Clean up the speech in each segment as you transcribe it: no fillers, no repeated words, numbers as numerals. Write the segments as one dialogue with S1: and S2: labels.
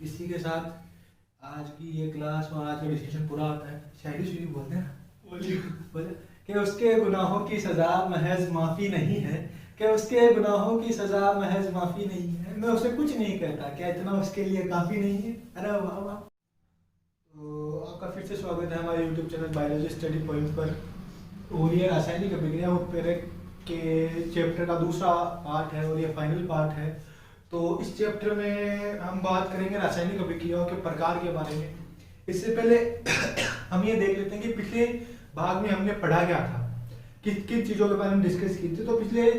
S1: इसी के साथ आज की ये क्लास और आज का डिस्कशन पूरा होता है। शायरी शुरू बोलते हैं बोले कि उसके गुनाहों की सज़ा महज माफ़ी नहीं है, कि उसके गुनाहों की सज़ा महज माफ़ी नहीं है, मैं उसे कुछ नहीं कहता, क्या इतना उसके लिए काफ़ी नहीं है। अरे वाह वाह। तो आपका फिर से स्वागत है हमारे YouTube channel biology study point पर। और ये रासायनिक अभिक्रिया उत्प्रेरक के चैप्टर का दूसरा पार्ट है और ये फाइनल पार्ट है। तो इस चैप्टर में हम बात करेंगे रासायनिक अभिक्रियाओं के प्रकार के बारे में। इससे पहले हम ये देख लेते हैं कि पिछले भाग में हमने पढ़ा क्या था, किन किन चीज़ों के बारे में डिस्कस की थी। तो पिछले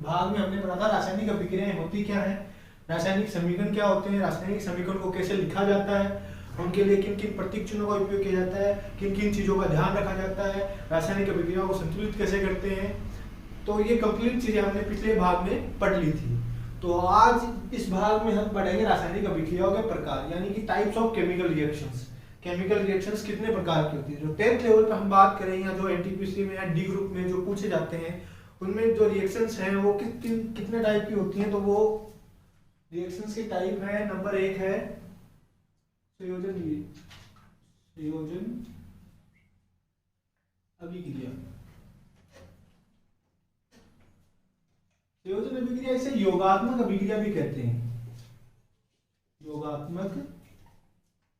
S1: भाग में हमने पढ़ा था रासायनिक अभिक्रियाएं होती क्या है, रासायनिक समीकरण क्या होते हैं, रासायनिक समीकरण को कैसे लिखा जाता है, उनके लिए किन किन प्रतीक चिन्हों का उपयोग किया जाता है, किन किन चीज़ों का ध्यान रखा जाता है, रासायनिक अभिक्रियाओं को संतुलित कैसे करते हैं। तो ये कंप्लीट चीज़ें हमने पिछले भाग में पढ़ ली थी। तो आज इस भाग में हम पढ़ेंगे रासायनिक अभिक्रियाओं के प्रकार, यानी कि types of chemical reactions. Chemical reactions कितने प्रकार की होती है, जो 10th लेवल पे हम बात करें या जो एनटीपीसी में या डी ग्रुप में जो पूछे जाते हैं, उनमें जो रिएक्शंस हैं वो कितने टाइप की होती हैं। तो वो रिएक्शंस की टाइप है, नंबर 1 है संयोजन अभिक्रिया। संयोजन अभिक्रिया इसे योगात्मक अभिक्रिया भी कहते हैं, योगात्मक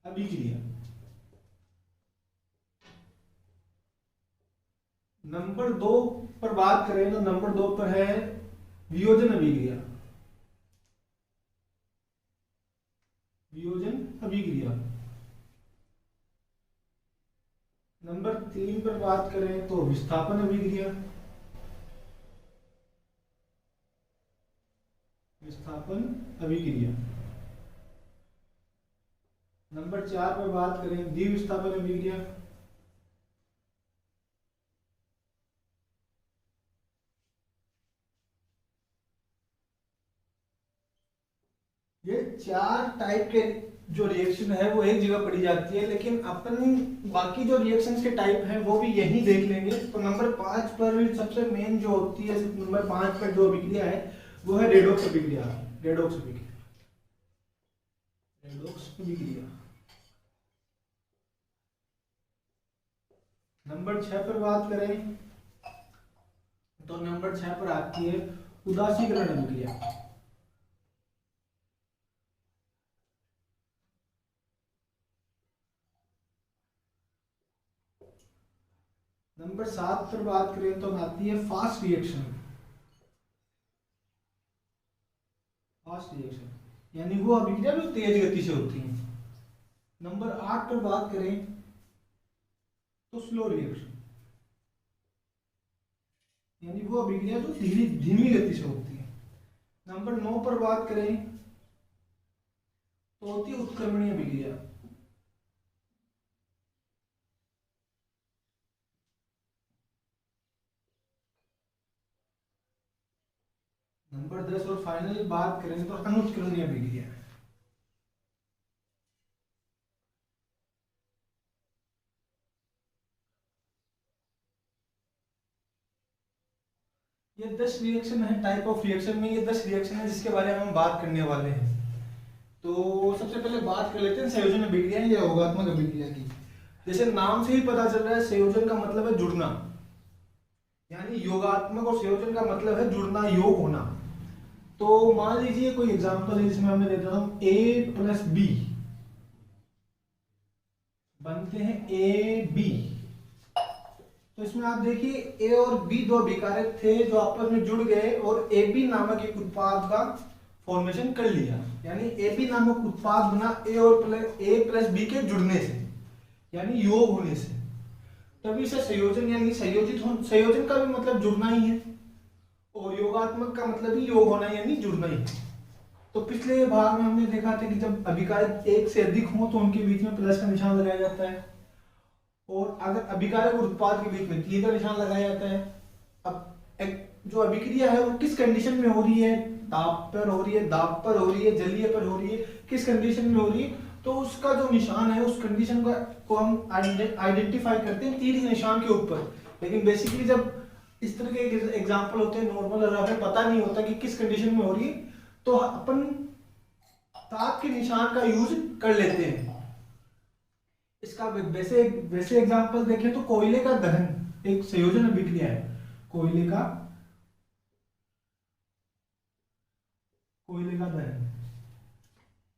S1: अभिक्रिया। नंबर 2 पर बात करें तो नंबर 2 पर है वियोजन अभिक्रिया। वियोजन अभिक्रिया। नंबर 3 पर बात करें तो विस्थापन अभिक्रिया। विस्थापन अभिक्रिया। नंबर 4 पर बात करें द्विविस्थापन अभिक्रिया। ये 4 टाइप के जो रिएक्शन है वो एक जगह पढ़ी जाती है, लेकिन अपन बाकी जो रिएक्शंस के टाइप हैं वो भी यही देख लेंगे। तो नंबर 5 पर सबसे मेन जो होती है, नंबर 5 पर जो अभिक्रिया है वो है रेडॉक्स अभिक्रिया। रेडॉक्स अभिक्रिया। रेडॉक्स अभिक्रिया। नंबर 6 पर बात करें तो नंबर 6 पर आती है उदासीकरण अभिक्रिया। नंबर 7 पर बात करें तो आती है फास्ट रिएक्शन। फास्ट रिएक्शन यानी वो अभिक्रिया जो तेज गति से होती है। नंबर 8 पर बात करें तो स्लो रिएक्शन, यानी वो अभिक्रिया जो धीमी गति से होती है। नंबर 9 पर बात करें तो होती है उत्क्रमणीय अभिक्रिया। नंबर 10 और फाइनली बात करें तो अनुत्क्रमणीय अभिक्रिया। ये 10 रिएक्शन है, टाइप ऑफ रिएक्शन में ये 10 रिएक्शन है जिसके बारे में हम बात करने वाले हैं। तो सबसे पहले बात कर लेते हैं संयोजन अभिक्रिया या योगात्मक अभिक्रिया की। जैसे नाम से ही पता चल रहा है, संयोजन का मतलब है जुड़ना, यानी योगात्मक और संयोजन का मतलब है जुड़ना, योग होना। तो मान लीजिए कोई एग्जांपल है जिसमें हमें देता हूं A प्लस B बनते हैं AB। तो इसमें आप देखिए A और B दो अभिकारक थे जो आपस में जुड़ गए और AB नामक एक उत्पाद का फॉर्मेशन कर लिया, यानी AB नामक उत्पाद बना A प्लस B के जुड़ने से, यानी योग होने से। तभी से संयोजन यानी संयोजन का भी मतलब जुड़ना ही है और योगात्मक का मतलब ही योग होना यानी जुड़ना ही। तो पिछले भाग में हमने देखा था कि जब अभिकारक एक से अधिक हो तो उनके बीच में प्लस का निशान लगाया जाता है, और अगर अभिकारक और उत्पाद के बीच में तीर का निशान लगाया जाता है। अब जो अभिक्रिया है वो किस कंडीशन में हो रही है, ताप पर हो रही है, दाब पर हो रही है, जलीय पर हो रही है, किस कंडीशन में हो रही है, तो उसका जो निशान है उस कंडीशन को हम आइडेंटिफाई करते हैं तीर के निशान के ऊपर। लेकिन बेसिकली जब इस तरह के एग्जांपल होते हैं नॉर्मल और हमें पता नहीं होता कि किस कंडीशन में हो रही है, तो अपन ताप के निशान का यूज कर लेते हैं। इसका वैसे वैसे एग्जांपल देखें तो कोयले का दहन एक संयोजन अभिक्रिया है। कोयले का दहन।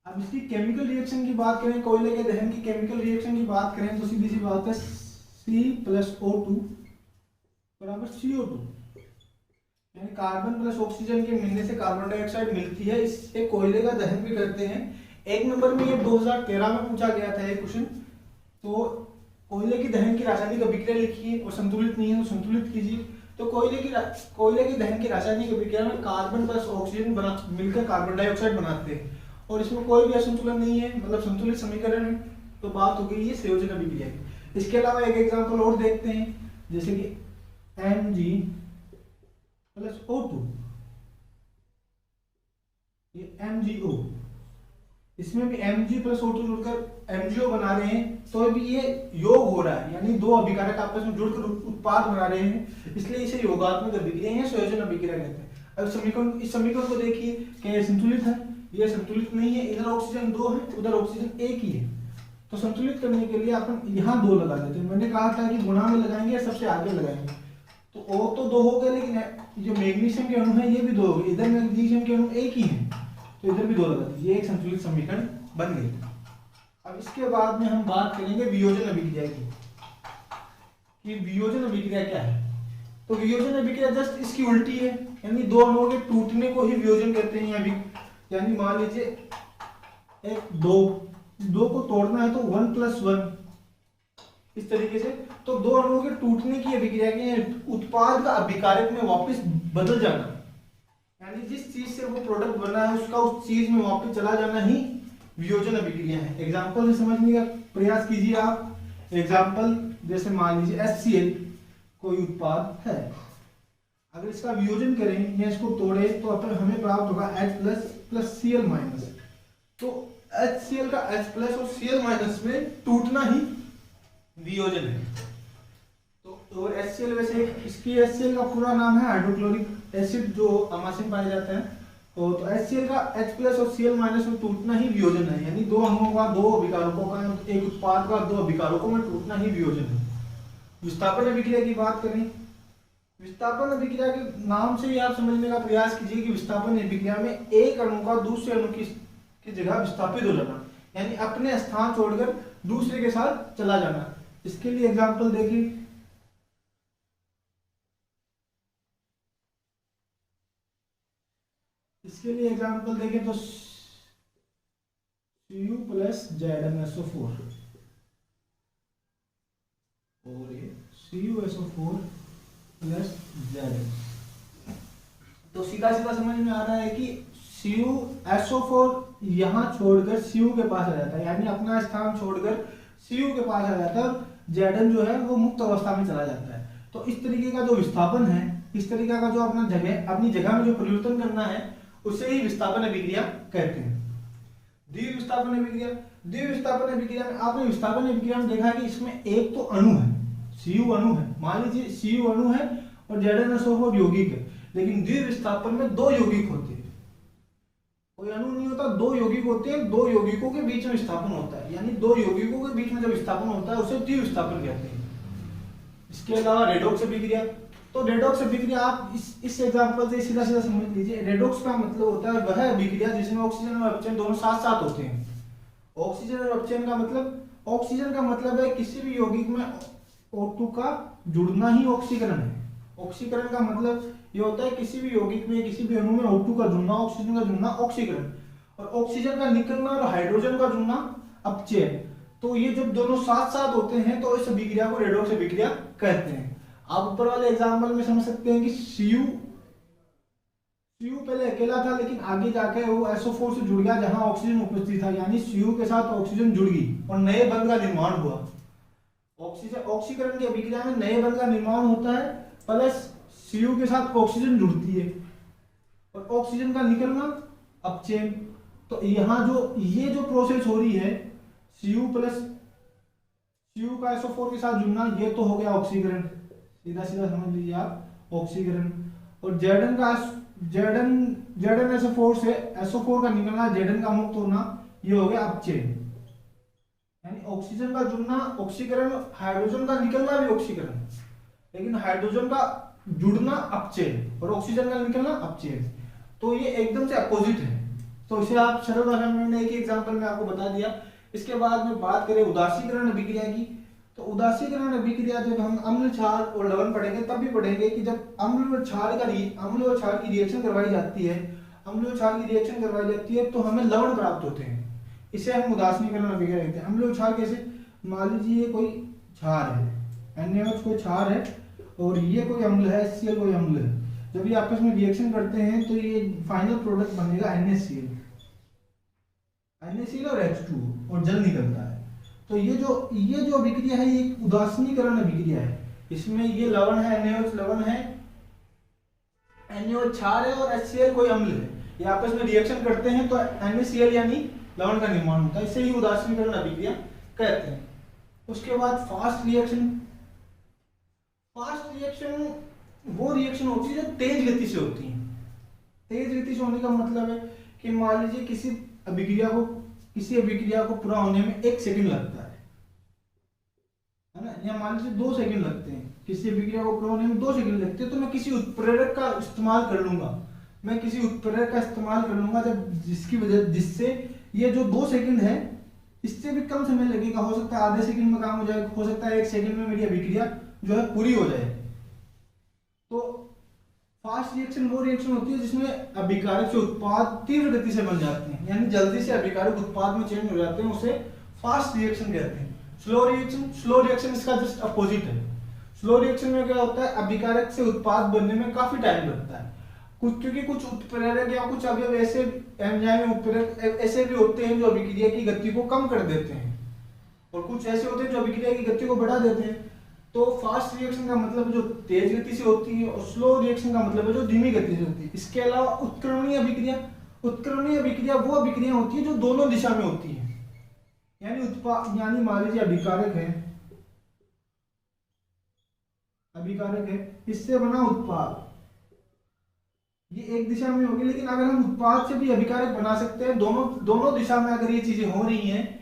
S1: अब इसकी केमिकल रिएक्शन की बात करें, कोयले के दहन की केमिकल रिएक्शन की बात करें तो सीधी सी बात है C+O2 बराबर CO2, यानी कार्बन प्लस ऑक्सीजन के मिलने से कार्बन डाइऑक्साइड मिलती है। इससे कोयले का दहन भी करते हैं। एक नंबर में ये 2013 में पूछा गया था ये क्वेश्चन। तो कोयले की दहन की रासायनिक अभिक्रिया लिखिए और संतुलित नहीं है तो संतुलित कीजिए। तो कोयले की दहन की रासायनिक अभिक्रिया में कार्बन प्लस ऑक्सीजन मिलकर कार्बन डाइऑक्साइड बनाते हैं और इसमें कोई भी असंतुलन नहीं है, मतलब संतुलित समीकरण है। तो बात हो गई ये संयोजन अभिक्रिया की। इसके अलावा एक एग्जांपल और देखते हैं, जैसे कि Mg+O2, ये MgO, इसमें भी Mg+O2 जुड़कर MgO बना रहे हैं, तो भी ये योग हो रहा है, यानी दो अभिकारक आपस में जुड़कर उत्पाद बना रहे हैं, इसलिए इसे योगात्मक अभिक्रिया या संयोजन अभिक्रिया कहते हैं। अब इस समीकरण को देखिए कि ये संतुलित है, ये संतुलित नहीं है, इधर ऑक्सीजन 2 है, उधर ऑक्सीजन 1 ही है। तो संतुलित करने के लिए अपन यहाँ 2 लगा देते हैं। मैंने कहा था कि गुणा में लगाएंगे या सबसे आगे लगाएंगे, तो O तो 2 हो गए, लेकिन जो मैग्नीशियम के अणु है ये भी 2 हो गए, इधर मैग्नीशियम के अणु 1 ही है, तो इधर भी 2 लगा दीजिए। ये एक संतुलित समीकरण बन गई। अब इसके बाद में हम बात करेंगे वियोजन अभिक्रिया की, कि वियोजन अभिक्रिया क्या है। तो वियोजन अभिक्रिया जस्ट इसकी उल्टी है, यानी दो अणुओं के टूटने को ही वियोजन कहते हैं। यानी मान लीजिए एक दो को तोड़ना है तो 1+1 इस तरीके से, तो दो अणुओं के टूटने की अभिक्रिया के उत्पाद का अभिकारक में वापस बदल जाना, यानी जिस चीज से वो प्रोडक्ट बना है उसका उस चीज में वापस चला जाना ही वियोजन अभिक्रिया है। एग्जांपल से समझने का प्रयास कीजिए आप। एग्जांपल जैसे मान लीजिए HCl कोई उत्पाद है, अगर इसका वियोजन करें या इसको तोड़े तो अपन हमें प्राप्त होगा H++Cl-। तो HCl का H+ और Cl- में टूटना ही वियोजन है। तो और HCl वैसे इसकी HCl का पूरा नाम है हाइड्रोक्लोरिक एसिड, जो अमाशय में पाया जाता है। तो HCl का H+ और Cl- में टूटना ही वियोजन है, यानी दो अणुओं का, दो अभिकारकों का, एक उत्पाद का दो अभिकारकों में टूटना ही वियोजन है। विस्थापन अभिक्रिया की बात करें, विस्थापन अभिक्रिया के नाम से ही आप समझने का प्रयास कीजिए कि विस्थापन अभिक्रिया में एक अणु का दूसरे अणु की जगह विस्थापित हो जाना, यानी अपने स्थान छोड़कर दूसरे के साथ चला जाना। इसके लिए एग्जांपल देखिए, तो Cu+Zn-SO4 और ये CuSO4+Zn। तो सीधा सीधा समझ में आ रहा है कि CuSO4 यहाँ छोड़कर Cu के पास आ जाता है, यानी अपना स्थान छोड़कर Cu के पास आ जाता है और Zn जो है वो मुक्त अवस्था में चला जाता है। तो इस तरीके का जो विस्थापन है, इस तरीके का जो अपनी जगह में जो परिवर्तन करना है उसे ही विस्थापन अभिक्रिया कहते हैं। द्विविस्थापन अभिक्रिया में आपने विस्थापन अभिक्रिया में देखा कि इसमें एक तो अणु है, Cu अणु है, मान लीजिए Cu अणु है और Zn-SO4 यौगिक है, लेकिन द्विविस्थापन में दो यौगिक होते हैं, कोई अणु नहीं होता, दो यौगिक होते हैं, दो यौगिकों के बीच में विस्थापन होता है, यानी दो यौगिकों के बीच में जब विस्थापन होता है उसे द्विविस्थापन कहते हैं। इसके अलावा रेडॉक्स अभिक्रिया, तो रेडॉक्स अभिक्रिया आप इस एग्जांपल से सीधा सीधा समझ लीजिए। रेडॉक्स का मतलब होता है वह अभिक्रिया जिसमें ऑक्सीजन और ऑक्सीजन दोनों साथ साथ होते हैं। ऑक्सीजन और ऑक्सीजन का मतलब है किसी भी यौगिक में O2 का जुड़ना ही ऑक्सीकरण है। ऑक्सीकरण का मतलब ये होता है किसी भी यौगिक में, किसी भी अणु में O2 का जुड़ना, ऑक्सीजन का जुड़ना ऑक्सीकरण, और ऑक्सीजन का निकलना और हाइड्रोजन का जुड़ना अपचयन। तो ये जब दोनों साथ साथ होते हैं तो इस अभिक्रिया को रेडॉक्स अभिक्रिया कहते हैं। आप ऊपर वाले एग्जांपल में समझ सकते हैं कि Cu पहले अकेला था, लेकिन आगे जाके वो SO4 से जुड़ गया जहां ऑक्सीजन उपस्थित था, यानी Cu के साथ ऑक्सीजन जुड़ गई और नए बंध का निर्माण हुआ। ऑक्सीकरण की अभिक्रिया में नए बंध का निर्माण होता है, प्लस Cu के साथ ऑक्सीजन जुड़ती है और ऑक्सीजन का निकलना अपचयन। तो यहाँ ये जो प्रोसेस हो रही है, Cu का SO4 के साथ जुड़ना, ये तो हो गया ऑक्सीकरण, सीधा सीधा समझ लीजिए आप ऑक्सीकरण। और Zn ZnSO4 से SO4 का निकलना, Zn का मुक्त होना, ये हो गया अपचयन। यानी ऑक्सीजन का जुड़ना ऑक्सीकरण, हाइड्रोजन का निकलना भी ऑक्सीकरण, लेकिन हाइड्रोजन का जुड़ना अपचयन और ऑक्सीजन का निकलना अपचयन। तो ये एकदम से अपोजिट है। तो इसे आप सरल भाषा में, मैंने एक एग्जांपल में आपको बता दिया। इसके बाद में बात करें उदासीकरण अभिक्रिया की, तो उदासीकरण अभिक्रिया जब हम अम्ल क्षार और लवण पढ़ेंगे तब भी पढ़ेंगे कि जब अम्ल और क्षार की रिएक्शन करवाई जाती है, अम्ल और क्षार की रिएक्शन करवाई जाती है तो हमें लवण प्राप्त होते हैं। इसे हम उदासीकरण अभिक्रिया कहते हैं। अम्ल और क्षार कैसे, मान लीजिए कोई क्षार है, NaOH कोई क्षार है और ये कोई अम्ल है, HCl कोई अम्ल है। जब ये आपस में रिएक्शन करते हैं तो ये फाइनल प्रोडक्ट बनेगा NaCl और H2O और जल निकलता है। तो ये जो अभिक्रिया है ये उदासीनीकरण अभिक्रिया है। इसमें ये लवण है, NaOH लवण है, NaOH क्षार है और HCl कोई अम्ल है। ये आपस में रिएक्शन करते हैं तो NaCl यानी लवण का निर्माण होता है। इसे ही उदासीनीकरण अभिक्रिया कहते हैं। उसके बाद फास्ट रिएक्शन वो रिएक्शन होती है जो तेज गति से होती है। तेज गति से होने का मतलब है कि मान लीजिए किसी अभिक्रिया को पूरा होने में 1 सेकंड लगता है ना, या मान लीजिए 2 सेकंड लगते हैं। किसी अभिक्रिया को पूरा होने में 2 सेकंड लगते हैं तो मैं किसी उत्प्रेरक का इस्तेमाल कर लूंगा जिससे ये जो 2 सेकंड है इससे भी कम समय लगेगा। हो सकता है आधे सेकंड में काम हो जाए, हो सकता है 1 सेकंड में मेरी अभिक्रिया जो है पूरी हो जाए। तो फास्ट रिएक्शन वो रिएक्शन होती है जिसमें अभिकारक से उत्पाद तीव्र गति से बन जाते हैं, यानी जल्दी से अभिकारक उत्पाद में चेंज हो जाते हैं, उसे फास्ट रिएक्शन कहते हैं। स्लो रिएक्शन इसका जस्ट अपोजिट है। स्लो रिएक्शन में क्या होता है, अभिकारक से उत्पाद बनने में काफी टाइम लगता है, क्योंकि कुछ उत्प्रेरक या कुछ अवयव ऐसे एंजाइम उत्प्रेरक ऐसे भी होते हैं जो अभिक्रिया की गति को कम कर देते हैं, और कुछ ऐसे होते हैं जो अभिक्रिया की गति को बढ़ा देते हैं। तो फास्ट रिएक्शन का मतलब जो तेज गति से होती है और स्लो रिएक्शन का मतलब है जो धीमी गति से होती है। इसके अलावा उत्क्रमणीय अभिक्रिया वो अभिक्रिया होती है जो दोनों दिशा में होती है। यानी मान लीजिए अभिकारक है, इससे बना उत्पाद, ये एक दिशा में होगी, लेकिन अगर हम उत्पाद से भी अभिकारक बना सकते हैं, दोनों दिशा में अगर ये चीजें हो रही हैं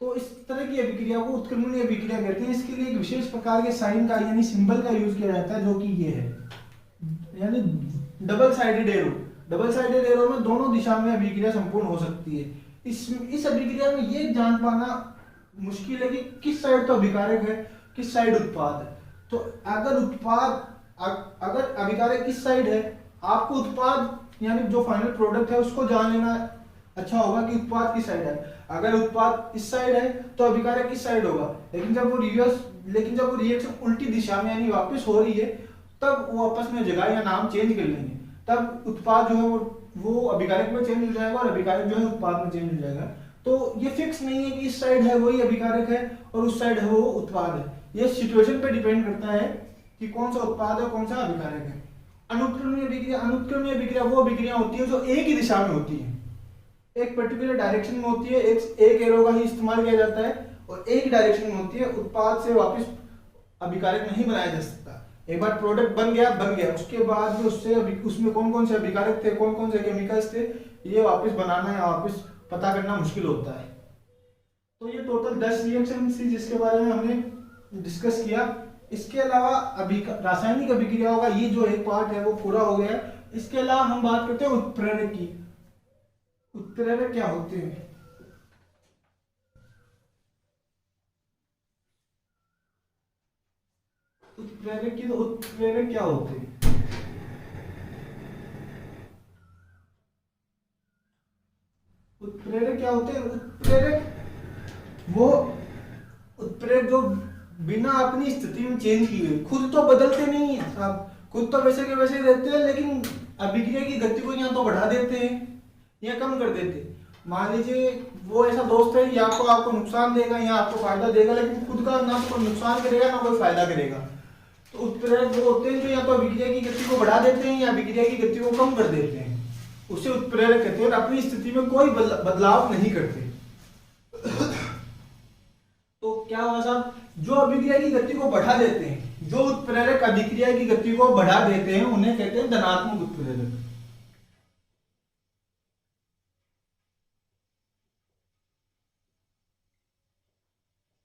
S1: तो इस तरह की अभिक्रिया को उत्क्रमणीय अभिक्रिया कहते हैं। इसके लिए एक विशेष प्रकार के साइन का यानी सिंबल का यूज किया जाता है, जो कि ये है, यानी डबल साइडेड एरो में दोनों दिशा में अभिक्रिया संपूर्ण हो सकती है। इस अभिक्रिया में ये जान पाना मुश्किल है कि किस साइड तो अभिकारक है, किस साइड उत्पाद है। तो अगर अभिकारक किस साइड है, आपको उत्पाद यानी जो फाइनल प्रोडक्ट है उसको जान लेना अच्छा होगा कि उत्पाद किस साइड है। अगर उत्पाद इस साइड है तो अभिकारक किस साइड होगा, लेकिन जब वो रिएक्शन उल्टी दिशा में यानी वापस हो रही है तब वो आपस में जगह या नाम चेंज कर लेंगे, तब उत्पाद जो है वो अभिकारक में चेंज हो जाएगा और अभिकारक जो है उत्पाद में चेंज हो जाएगा। तो ये फिक्स नहीं है कि इस साइड है वही अभिकारक है और उस साइड है वो उत्पाद है। ये सिचुएशन पे डिपेंड करता है कि कौन सा उत्पाद है कौन सा अभिकारक है। अनुत्क्रमणीय अभिक्रिया वो अभिक्रिया होती है जो एक ही दिशा में होती है, एक पर्टिकुलर डायरेक्शन में होती है, एक एरो का ही इस्तेमाल किया जाता है और एक डायरेक्शन में होती है। उत्पाद से वापस अभिकारक नहीं बनाया जा सकता। एक बार प्रोडक्ट बन गया, उसके बाद में उसमें कौन से अभिकारक थे, कौन से केमिकल्स थे, ये वापस बनाना या वापस पता करना मुश्किल होता है। तो ये टोटल 10 रिएक्शन थी जिसके बारे में हमने डिस्कस किया। इसके अलावा रासायनिक अभिक्रियाओं का ये जो एक पार्ट है वो पूरा हो गया। इसके अलावा हम बात करते हैं उत्प्रेरक की। उत्प्रेरक क्या होते हैं? उत्प्रेरक क्या होते हैं? उत्प्रेरक जो बिना अपनी स्थिति में चेंज किए खुद तो बदलते नहीं है साहब, खुद तो वैसे के वैसे रहते हैं, लेकिन अभिक्रिया की गति को या तो बढ़ा देते हैं या कम कर देते हैं। मान लीजिए वो ऐसा दोस्त है या तो आपको नुकसान देगा या आपको फायदा देगा, लेकिन खुद का ना तो कोई नुकसान करेगा ना कोई फायदा करेगा। तो उत्प्रेरक वो होते हैं जो या तो अभिक्रिया की गति को बढ़ा देते हैं या अभिक्रिया की गति को कम कर देते हैं, उसे उत्प्रेरक कहते हैं और अपनी स्थिति में कोई बदलाव नहीं करते। तो क्या हुआ साहब, जो अभिक्रिया की गति को बढ़ा देते हैं, जो उत्प्रेरक अभिक्रिया की गति को बढ़ा देते हैं उन्हें कहते हैं धनात्मक उत्प्रेरक।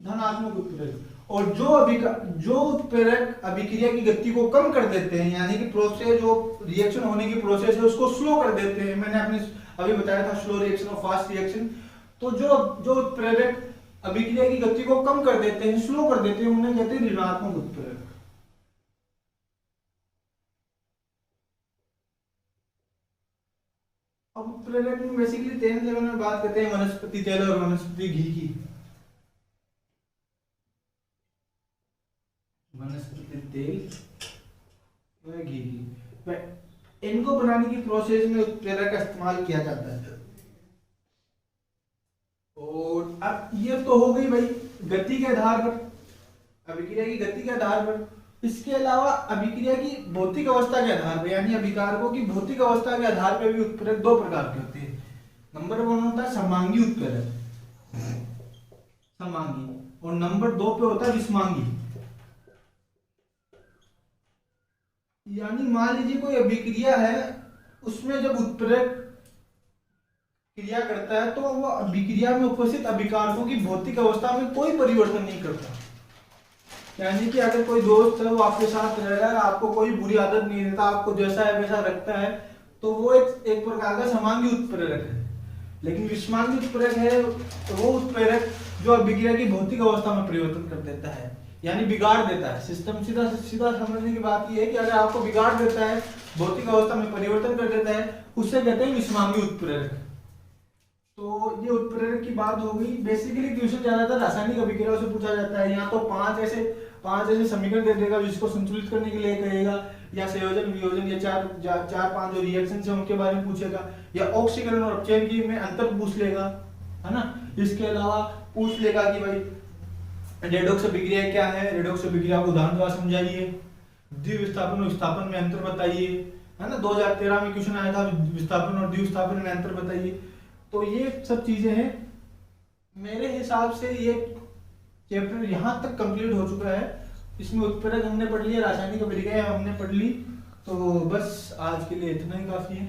S1: धनात्मक उत्प्रेरक। और जो उत्प्रेरक अभिक्रिया की गति को कम कर देते हैं, यानी कि प्रोसेस जो रिएक्शन होने की प्रोसेस है उसको स्लो कर देते हैं, मैंने आपने अभी बताया था स्लो रिएक्शन और फास्ट रिएक्शन। तो जो उत्प्रेरक अभिक्रिया की गति को कम कर देते हैं, स्लो कर देते हैं, उन्हें कहते हैं ऋणात्मक उत्प्रेरक। अब उत्प्रेरक में बेसिकली 3 लेवल में बात करते हैं, वनस्पति तेल और वनस्पति घी की। वनस्पति तेल व घी की, इनको बनाने की प्रोसेस में उत्प्रेरक का इस्तेमाल किया जाता है। और अब ये तो हो गई भाई गति के आधार पर, अभिक्रिया की गति के आधार पर। इसके अलावा अभिक्रिया की भौतिक अवस्था के आधार पर, यानी अभिकारकों की भौतिक अवस्था के आधार पर भी उत्प्रेरक 2 प्रकार के होते हैं। नंबर 1 होता है समांगी उत्प्रेरक, समांगी, और नंबर 2 पे होता है विषमांगी। यानी मान लीजिए कोई अभिक्रिया है, उसमें जब उत्प्रेरक क्रिया करता है तो वो अभिक्रिया में उपस्थित अभिकारकों की भौतिक अवस्था में कोई परिवर्तन नहीं करता। यानी कि अगर कोई दोस्त है वो आपके साथ रह रहा है, आपको कोई बुरी आदत नहीं देता, आपको जैसा है वैसा रखता है, तो वो एक प्रकार का समांगी उत्प्रेरक है। लेकिन विषमांगी उत्प्रेरक है वो उत्प्रेरक जो अभिक्रिया की भौतिक अवस्था में परिवर्तन कर देता है, यानी बिगाड़ देता है। सिस्टम सीधा समझने की बात यह है कि अगर आपको बिगाड़ देता है, भौतिक अवस्था में परिवर्तन कर देता है, उसे कहते हैं विषमांगी उत्प्रेरक। तो ये उत्प्रेरक की बात हो गई। बेसिकली क्वेश्चन ज्यादातर रासायनिक अभिक्रियाओं से पूछा जाता है। या तो पांच ऐसे समीकरण दे देगा जिसको संतुलित करने के लिए कहेगा, या संयोजन वियोजन या चार पांच जो रिएक्शन है उनके बारे में पूछेगा, या ऑक्सीकरण और अपचयन की में अंतर पूछ लेगा, है ना। इसके अलावा पूछ लेगा कि भाई रेडॉक्स अभिक्रिया क्या है, रेडॉक्स अभिक्रिया को उदाहरण द्वारा समझाइए, द्विविस्थापन और विस्थापन में अंतर बताइए, है ना। 2013 में क्वेश्चन आया था विस्थापन और द्विविस्थापन में अंतर बताइए। तो ये सब चीजें हैं। मेरे हिसाब से ये चैप्टर यहाँ तक कंप्लीट हो चुका है। इसमें उत्प्रेरक हमने पढ़ लिया, रासायनिक अभिक्रिया हमने पढ़ ली, तो बस आज के लिए इतना ही काफी है।